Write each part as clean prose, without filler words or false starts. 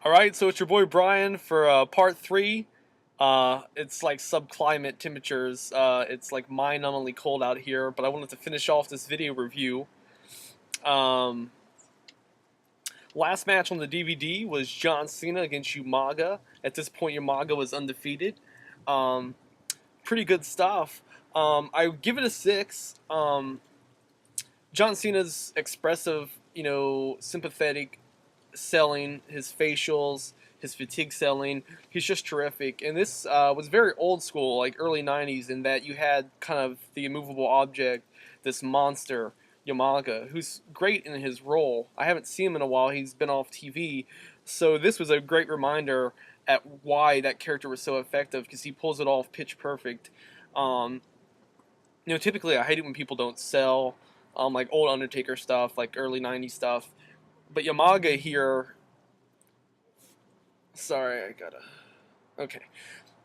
Alright, so it's your boy Brian for part 3. It's like subclimate temperatures. It's like mind-numbingly cold out here, but I wanted to finish off this video review. Um, Last match on the DVD was John Cena against Umaga. At this point, Umaga was undefeated. Um, Pretty good stuff. I give it a 6. John Cena's expressive, sympathetic selling, his facials, his fatigue selling. He's just terrific. And this was very old school, like early 90s, in that you had kind of the immovable object, this monster, Umaga, who's great in his role. I haven't seen him in a while. He's been off TV. So this was a great reminder at why that character was so effective, because he pulls it off pitch perfect. Um, Typically I hate it when people don't sell like old Undertaker stuff, like early 90s stuff. But Umaga here, sorry, I gotta, okay.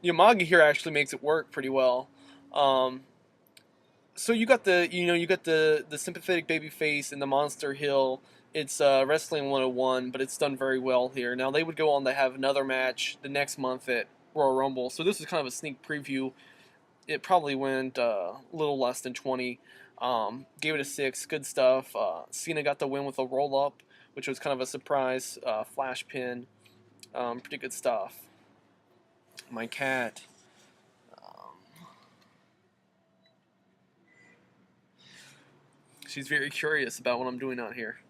Umaga here actually makes it work pretty well. So you got the sympathetic baby face and the monster heel. It's Wrestling 101, but it's done very well here. Now they would go on to have another match the next month at Royal Rumble. So this is kind of a sneak preview. It probably went a little less than 20. Gave it a 6. Good stuff. Cena got the win with a roll up, which was kind of a surprise flash pin. Pretty good stuff. My cat. She's very curious about what I'm doing out here.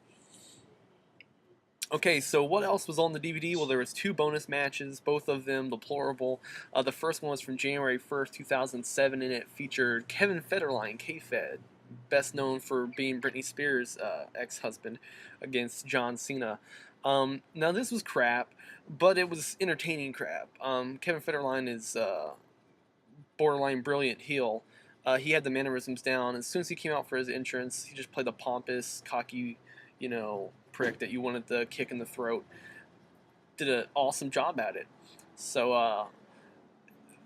Okay, so what else was on the DVD? Well, there was 2 bonus matches, both of them deplorable. The first one was from January 1st, 2007, and it featured Kevin Federline, K-Fed, best known for being Britney Spears' ex-husband, against John Cena. Now this was crap, but it was entertaining crap. Kevin Federline is borderline brilliant heel. He had the mannerisms down. As soon as he came out for his entrance, he just played the pompous, cocky, prick that you wanted to kick in the throat. Did an awesome job at it. So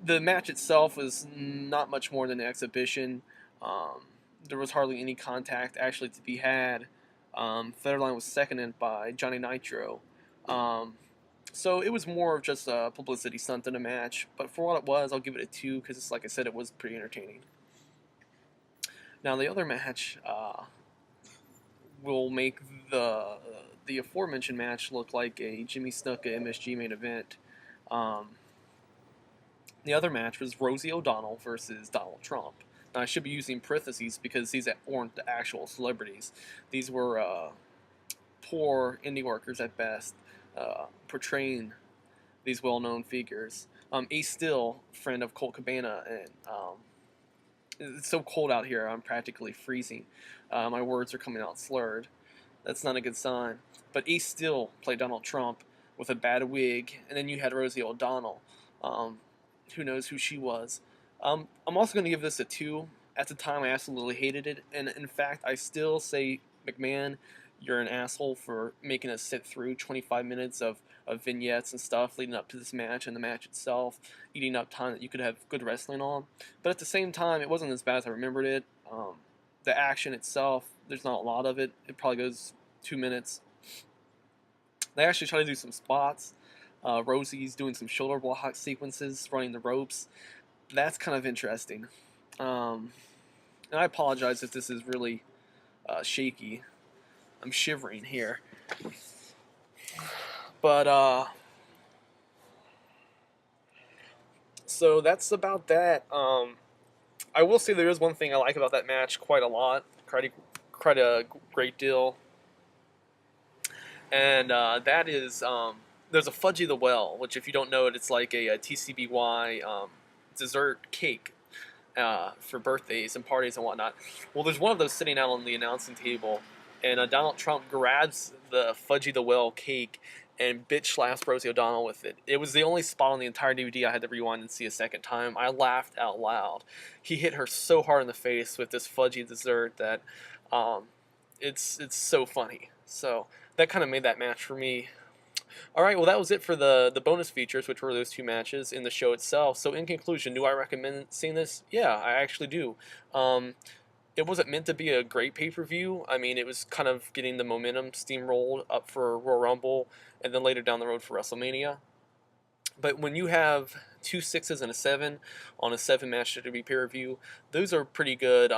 the match itself was not much more than an exhibition. There was hardly any contact actually to be had. Federline was seconded by Johnny Nitro. So it was more of just a publicity stunt than a match. But for what it was, I'll give it a 2 because, like I said, it was pretty entertaining. Now the other match will make the aforementioned match look like a Jimmy Snuka MSG main event. The other match was Rosie O'Donnell versus Donald Trump. Now I should be using parentheses because these weren't the actual celebrities. These were poor indie workers at best, portraying these well-known figures. Ace Steel, friend of Colt Cabana, and it's so cold out here, I'm practically freezing. My words are coming out slurred. That's not a good sign. But Ace Steel played Donald Trump with a bad wig, and then you had Rosie O'Donnell. Who knows who she was. I'm also going to give this a 2. At the time, I absolutely hated it, and in fact, I still say, McMahon, you're an asshole for making us sit through 25 minutes of vignettes and stuff leading up to this match and the match itself, eating up time that you could have good wrestling on. But at the same time, it wasn't as bad as I remembered it. The action itself, there's not a lot of it. It probably goes 2 minutes. They actually try to do some spots. Rosie's doing some shoulder block sequences, running the ropes. That's kind of interesting. And I apologize if this is really shaky. I'm shivering here. But, so that's about that. I will say there is one thing I like about that match quite a lot. Quite a great deal. And that is, there's a Fudgy the Well, which if you don't know it, it's like a TCBY dessert cake for birthdays and parties and whatnot. Well, there's one of those sitting out on the announcing table, and Donald Trump grabs the Fudgy the Well cake and bitch slaps Rosie O'Donnell with it. It was the only spot on the entire DVD I had to rewind and see a second time. I laughed out loud. He hit her so hard in the face with this fudgy dessert that it's so funny. So that kind of made that match for me. Alright, well that was it for the bonus features, which were those 2 matches in the show itself. So in conclusion, do I recommend seeing this? Yeah, I actually do. it wasn't meant to be a great pay-per-view. I mean, it was kind of getting the momentum steamrolled up for Royal Rumble, and then later down the road for WrestleMania. But when you have 2 6s and a 7 on a 7-match WWE pay-per-view, those are pretty good.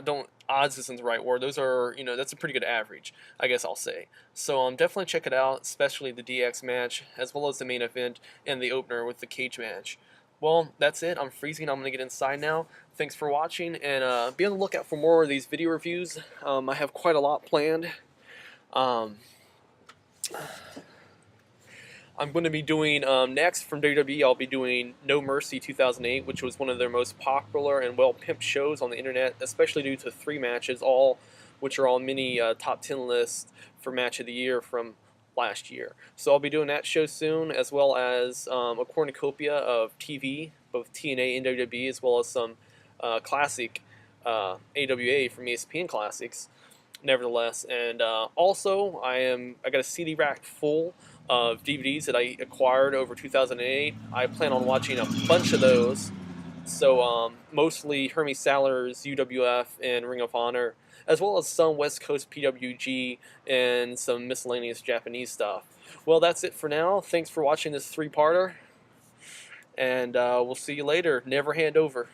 Don't odds isn't the right word. Those are, that's a pretty good average, I guess I'll say. So definitely check it out, especially the DX match, as well as the main event and the opener with the cage match. Well, that's it. I'm freezing. I'm gonna get inside now. Thanks for watching, and be on the lookout for more of these video reviews. I have quite a lot planned. Um, I'm going to be doing, next from WWE, I'll be doing No Mercy 2008, which was one of their most popular and well-pimped shows on the internet, especially due to 3 matches, all which are on many top 10 lists for Match of the Year from last year. So I'll be doing that show soon, as well as a cornucopia of TV, both TNA and WWE, as well as some classic AWA from ESPN Classics, nevertheless. And also, I got a CD rack full of DVDs that I acquired over 2008. I plan on watching a bunch of those. So mostly Hermie Saller's UWF and Ring of Honor, as well as some West Coast PWG and some miscellaneous Japanese stuff. Well, that's it for now. Thanks for watching this 3-parter, and we'll see you later. Never hand over.